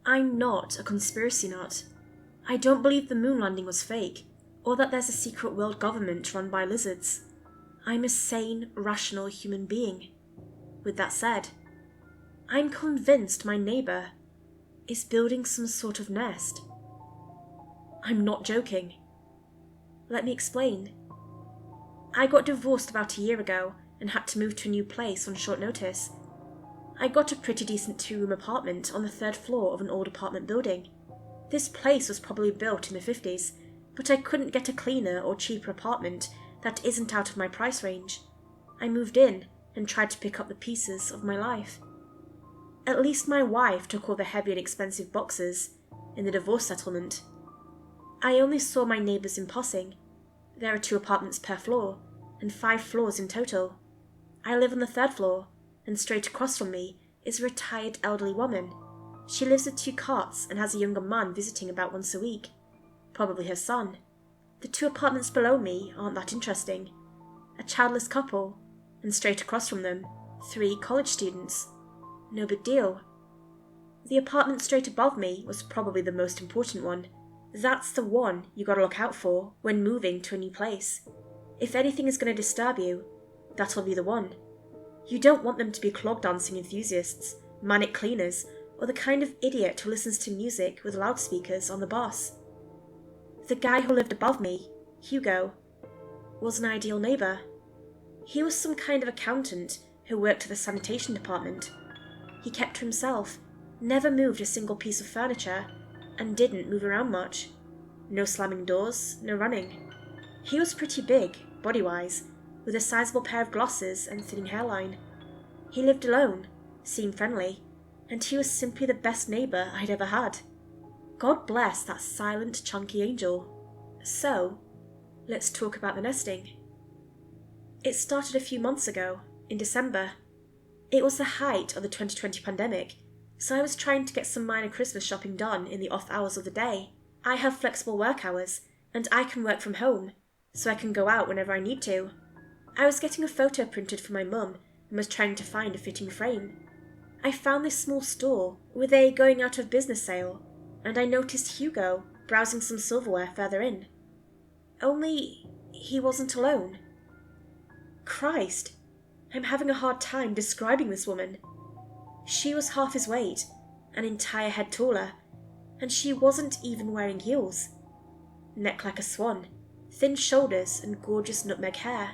I'm not a conspiracy nut. I don't believe the moon landing was fake, or that there's a secret world government run by lizards. I'm a sane, rational human being. With that said, I'm convinced my neighbour is building some sort of nest. I'm not joking. Let me explain. I got divorced about a year ago and had to move to a new place on short notice. I got a pretty decent 2-room apartment on the 3rd floor of an old apartment building. This place was probably built in the 50s, but I couldn't get a cleaner or cheaper apartment that isn't out of my price range. I moved in and tried to pick up the pieces of my life. At least my wife took all the heavy and expensive boxes in the divorce settlement. I only saw my neighbours in passing. There are 2 apartments per floor, and 5 floors in total. I live on the 3rd floor, and straight across from me is a retired elderly woman. She lives with 2 cats and has a younger man visiting about once a week. Probably her son. The 2 apartments below me aren't that interesting. A childless couple, and straight across from them, 3 college students. No big deal. The apartment straight above me was probably the most important one. That's the one you gotta look out for when moving to a new place. If anything is going to disturb you, that'll be the one. You don't want them to be clog dancing enthusiasts, manic cleaners, or the kind of idiot who listens to music with loudspeakers on the bus. The guy who lived above me, Hugo, was an ideal neighbour. He was some kind of accountant who worked at the sanitation department. He kept to himself, never moved a single piece of furniture, and didn't move around much. No slamming doors, no running. He was pretty big, body-wise, with a sizable pair of glasses and thinning hairline. He lived alone, seemed friendly, and he was simply the best neighbour I'd ever had. God bless that silent, chunky angel. So, let's talk about the nesting. It started a few months ago, in December. It was the height of the 2020 pandemic, so I was trying to get some minor Christmas shopping done in the off hours of the day. I have flexible work hours, and I can work from home, so I can go out whenever I need to. I was getting a photo printed for my mum and was trying to find a fitting frame. I found this small store with a going out of business sale, and I noticed Hugo browsing some silverware further in. Only he wasn't alone. Christ, I'm having a hard time describing this woman. She was half his weight, an entire head taller, and she wasn't even wearing heels. Neck like a swan, thin shoulders and gorgeous nutmeg hair.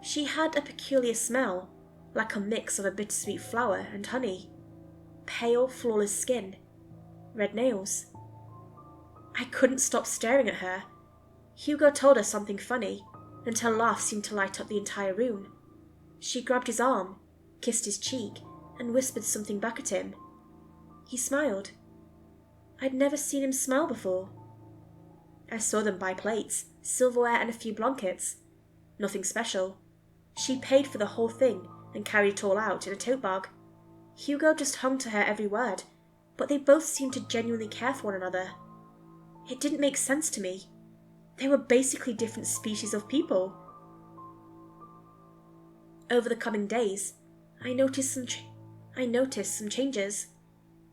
She had a peculiar smell, like a mix of a bittersweet flower and honey. Pale, flawless skin. Red nails. I couldn't stop staring at her. Hugo told her something funny, and her laugh seemed to light up the entire room. She grabbed his arm, kissed his cheek, and whispered something back at him. He smiled. I'd never seen him smile before. I saw them buy plates, silverware and a few blankets. Nothing special. She paid for the whole thing and carried it all out in a tote bag. Hugo just hung to her every word, but they both seemed to genuinely care for one another. It didn't make sense to me. They were basically different species of people. Over the coming days, I noticed some changes.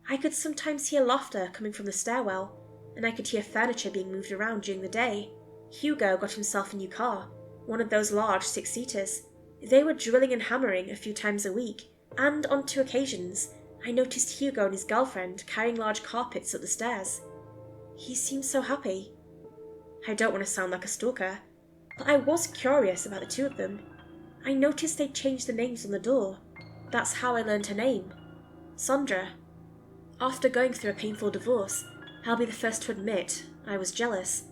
I could sometimes hear laughter coming from the stairwell, and I could hear furniture being moved around during the day. Hugo got himself a new car, one of those large 6-seaters. They were drilling and hammering a few times a week, and on 2 occasions, I noticed Hugo and his girlfriend carrying large carpets up the stairs. He seemed so happy. I don't want to sound like a stalker, but I was curious about the 2 of them. I noticed they'd changed the names on the door. That's how I learned her name. Sandra. After going through a painful divorce, I'll be the first to admit I was jealous.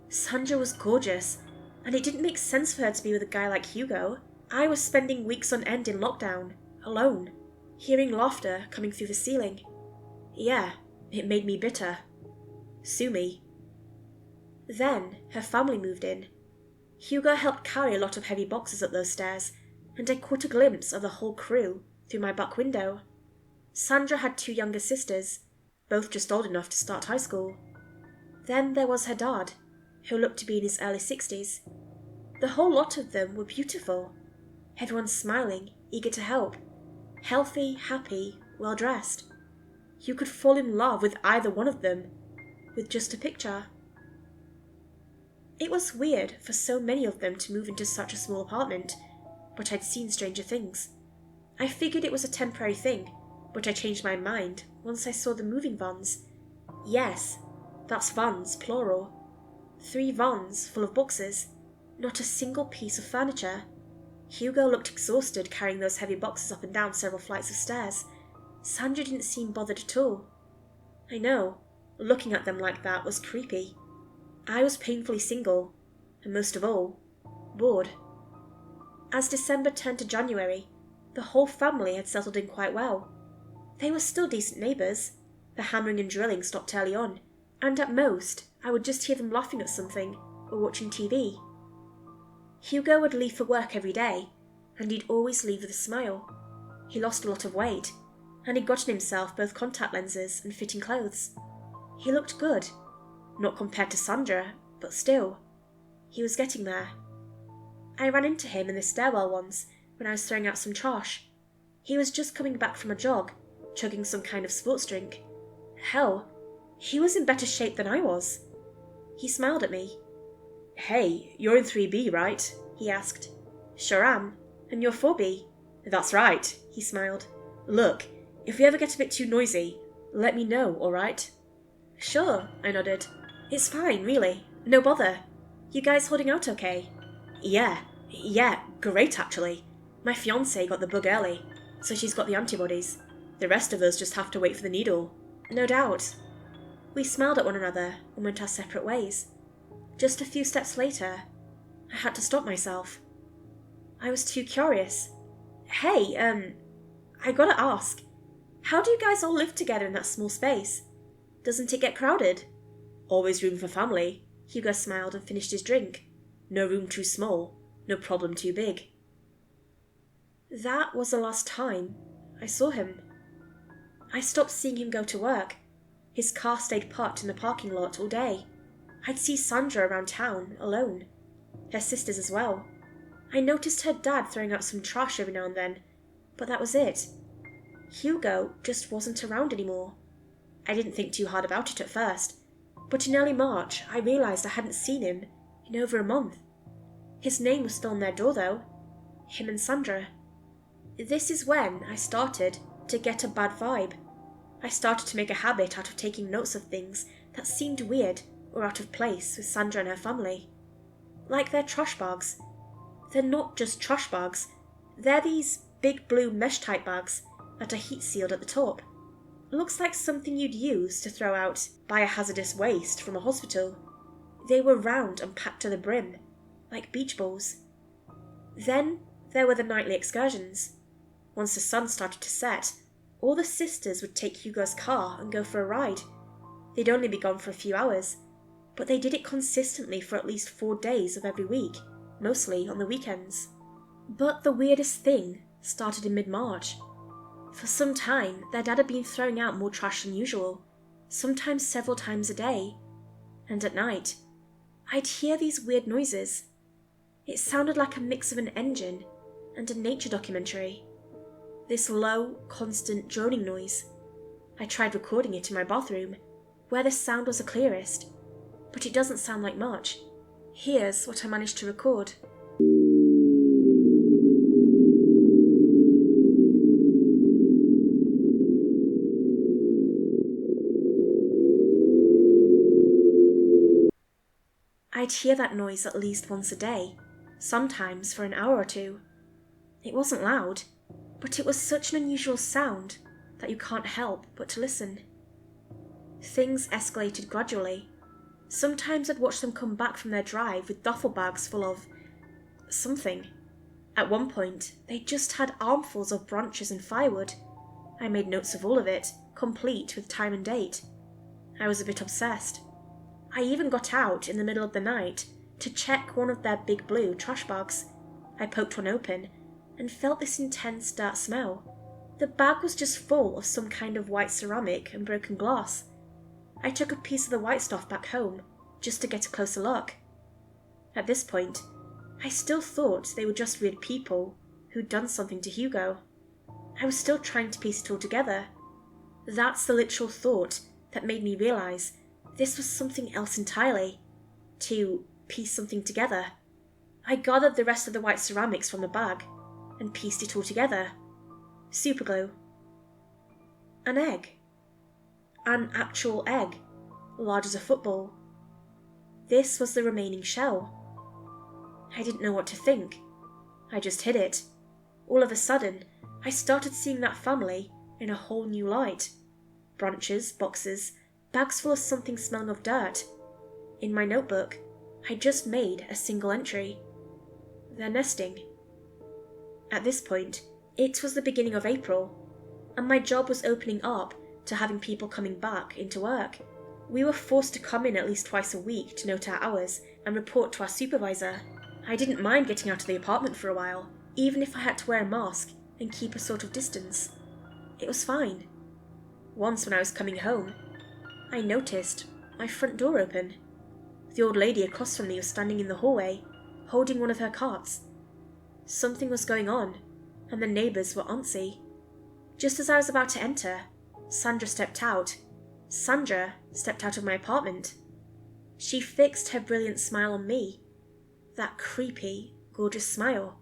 Sandra was gorgeous, and it didn't make sense for her to be with a guy like Hugo. I was spending weeks on end in lockdown, alone, hearing laughter coming through the ceiling. Yeah, it made me bitter. Sue me. Then her family moved in. Hugo helped carry a lot of heavy boxes up those stairs, and I caught a glimpse of the whole crew through my back window. Sandra had 2 younger sisters, both just old enough to start high school. Then there was her dad, who looked to be in his early 60s. The whole lot of them were beautiful. Everyone smiling, eager to help. Healthy, happy, well-dressed. You could fall in love with either one of them, with just a picture. It was weird for so many of them to move into such a small apartment, but I'd seen stranger things. I figured it was a temporary thing, but I changed my mind once I saw the moving vans. Yes, that's vans, plural. 3 vans full of boxes, not a single piece of furniture. Hugo looked exhausted carrying those heavy boxes up and down several flights of stairs. Sandra didn't seem bothered at all. I know, looking at them like that was creepy. I was painfully single, and most of all, bored. As December turned to January, the whole family had settled in quite well. They were still decent neighbours. The hammering and drilling stopped early on, and at most, I would just hear them laughing at something or watching TV. Hugo would leave for work every day, and he'd always leave with a smile. He lost a lot of weight, and he'd gotten himself both contact lenses and fitting clothes. He looked good, not compared to Sandra, but still, he was getting there. I ran into him in the stairwell once when I was throwing out some trash. He was just coming back from a jog, chugging some kind of sports drink. Hell, he was in better shape than I was. He smiled at me. "Hey, you're in 3B, right?" he asked. "Sure am. And you're 4B. "That's right," he smiled. "Look, if we ever get a bit too noisy, let me know, alright?" "Sure," I nodded. "It's fine, really. No bother. You guys holding out okay?" Yeah, great actually. My fiancée got the bug early, so she's got the antibodies. The rest of us just have to wait for the needle." "No doubt." We smiled at one another and went our separate ways. Just a few steps later, I had to stop myself. I was too curious. "Hey, I gotta ask, how do you guys all live together in that small space? Doesn't it get crowded?" "Always room for family." Hugo smiled and finished his drink. "No room too small, no problem too big." That was the last time I saw him. I stopped seeing him go to work. His car stayed parked in the parking lot all day. I'd see Sandra around town, alone. Her sisters as well. I noticed her dad throwing out some trash every now and then, but that was it. Hugo just wasn't around anymore. I didn't think too hard about it at first, but in early March I realised I hadn't seen him in over a month. His name was still on their door though. Him and Sandra. This is when I started to get a bad vibe. I started to make a habit out of taking notes of things that seemed weird or out of place with Sandra and her family. Like their trash bags. They're not just trash bags. They're these big blue mesh-type bags that are heat-sealed at the top. Looks like something you'd use to throw out biohazardous waste from a hospital. They were round and packed to the brim, like beach balls. Then there were the nightly excursions. Once the sun started to set, all the sisters would take Hugo's car and go for a ride. They'd only be gone for a few hours, but they did it consistently for at least 4 days of every week, mostly on the weekends. But the weirdest thing started in mid-March. For some time, their dad had been throwing out more trash than usual, sometimes several times a day. And at night, I'd hear these weird noises. It sounded like a mix of an engine and a nature documentary. This low, constant droning noise. I tried recording it in my bathroom, where the sound was the clearest, but it doesn't sound like much. Here's what I managed to record. I'd hear that noise at least once a day, sometimes for an hour or two. It wasn't loud, but it was such an unusual sound that you can't help but to listen. Things escalated gradually. Sometimes I'd watch them come back from their drive with duffel bags full of something. At one point, they just had armfuls of branches and firewood. I made notes of all of it, complete with time and date. I was a bit obsessed. I even got out in the middle of the night to check one of their big blue trash bags. I poked one open and felt this intense dirt smell. The bag was just full of some kind of white ceramic and broken glass. I took a piece of the white stuff back home just to get a closer look. At this point, I still thought they were just weird people who'd done something to Hugo. I was still trying to piece it all together. That's the literal thought that made me realise this was something else entirely. To piece something together. I gathered the rest of the white ceramics from the bag and pieced it all together. Superglue. An egg. An actual egg, large as a football. This was the remaining shell. I didn't know what to think. I just hid it. All of a sudden, I started seeing that family in a whole new light. Branches, boxes, bags full of something smelling of dirt. In my notebook, I just made a single entry. They're nesting. At this point, it was the beginning of April, and my job was opening up to having people coming back into work. We were forced to come in at least twice a week to note our hours and report to our supervisor. I didn't mind getting out of the apartment for a while, even if I had to wear a mask and keep a sort of distance. It was fine. Once when I was coming home, I noticed my front door open. The old lady across from me was standing in the hallway, holding one of her carts. Something was going on, and the neighbours were antsy. Just as I was about to enter, Sandra stepped out. Sandra stepped out of my apartment. She fixed her brilliant smile on me. That creepy, gorgeous smile.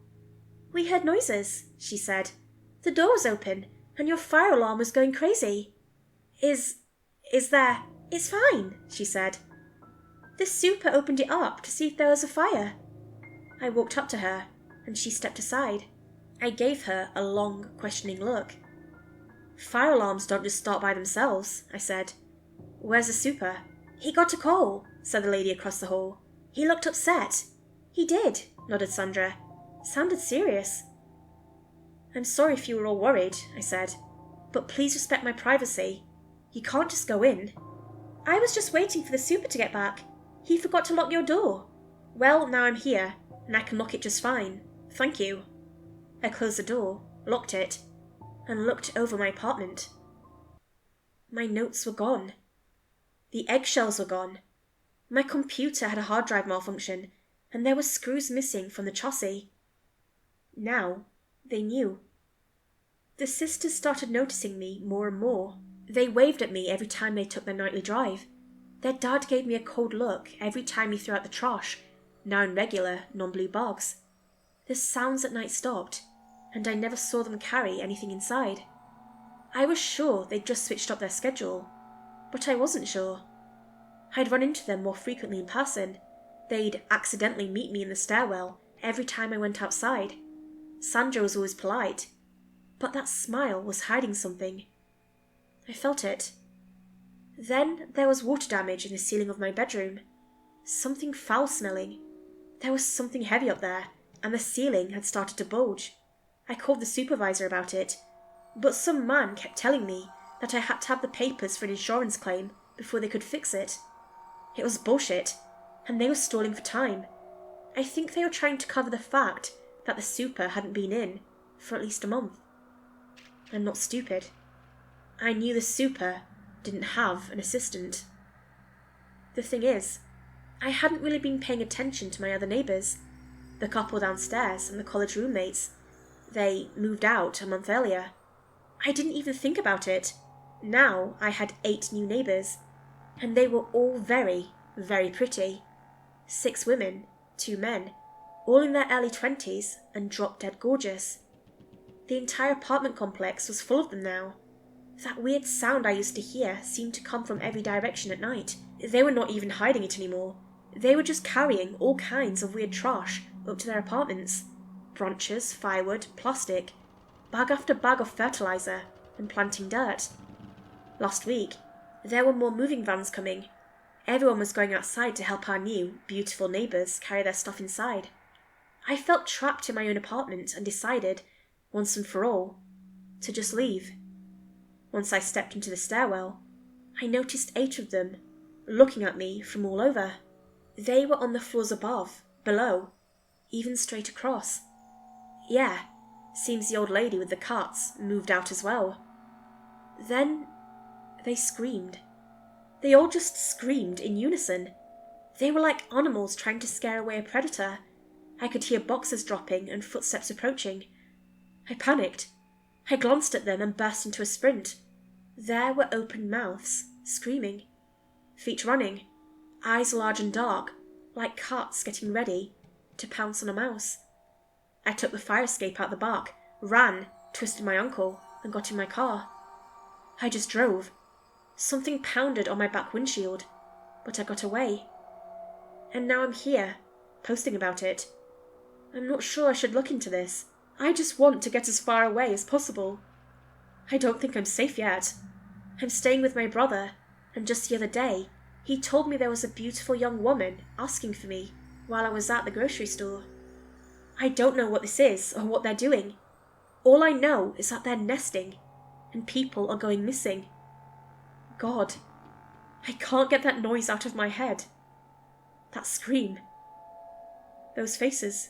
"We heard noises," she said. "The door was open, and your fire alarm was going crazy." Is there... "It's fine," she said. "The super opened it up to see if there was a fire." I walked up to her, and she stepped aside. I gave her a long, questioning look. "Fire alarms don't just start by themselves," I said. "Where's the super?" "He got a call," said the lady across the hall. "He looked upset." "He did," nodded Sandra. "Sounded serious." "I'm sorry if you were all worried," I said, "but please respect my privacy. You can't just go in." "I was just waiting for the super to get back. He forgot to lock your door." "Well, now I'm here, and I can lock it just fine. Thank you." I closed the door, locked it, and looked over my apartment. My notes were gone. The eggshells were gone. My computer had a hard drive malfunction, and there were screws missing from the chassis. Now they knew. The sisters started noticing me more and more. They waved at me every time they took their nightly drive. Their dad gave me a cold look every time he threw out the trash, now in regular, non-blue bags. The sounds at night stopped, and I never saw them carry anything inside. I was sure they'd just switched up their schedule, but I wasn't sure. I'd run into them more frequently in person. They'd accidentally meet me in the stairwell every time I went outside. Sandra was always polite, but that smile was hiding something. I felt it. Then there was water damage in the ceiling of my bedroom. Something foul-smelling. There was something heavy up there, and the ceiling had started to bulge. I called the supervisor about it, but some man kept telling me that I had to have the papers for an insurance claim before they could fix it. It was bullshit, and they were stalling for time. I think they were trying to cover the fact that the super hadn't been in for at least a month. I'm not stupid. I knew the super didn't have an assistant. The thing is, I hadn't really been paying attention to my other neighbours, the couple downstairs and the college roommates. They moved out a month earlier. I didn't even think about it. Now I had 8 new neighbours, and they were all very, very pretty. 6 women, 2 men, all in their early 20s and drop-dead gorgeous. The entire apartment complex was full of them now. That weird sound I used to hear seemed to come from every direction at night. They were not even hiding it anymore. They were just carrying all kinds of weird trash up to their apartments. Branches, firewood, plastic, bag after bag of fertilizer, and planting dirt. Last week, there were more moving vans coming. Everyone was going outside to help our new, beautiful neighbours carry their stuff inside. I felt trapped in my own apartment and decided, once and for all, to just leave. Once I stepped into the stairwell, I noticed 8 of them, looking at me from all over. They were on the floors above, below, even straight across. Yeah, seems the old lady with the carts moved out as well. Then they screamed. They all just screamed in unison. They were like animals trying to scare away a predator. I could hear boxes dropping and footsteps approaching. I panicked. I glanced at them and burst into a sprint. There were open mouths, screaming, feet running, eyes large and dark, like cats getting ready to pounce on a mouse. I took the fire escape out the back, ran, twisted my ankle, and got in my car. I just drove. Something pounded on my back windshield, but I got away. And now I'm here, posting about it. I'm not sure I should look into this. I just want to get as far away as possible. I don't think I'm safe yet. I'm staying with my brother, and just the other day, he told me there was a beautiful young woman asking for me while I was at the grocery store. I don't know what this is or what they're doing. All I know is that they're nesting, and people are going missing. God, I can't get that noise out of my head. That scream. Those faces.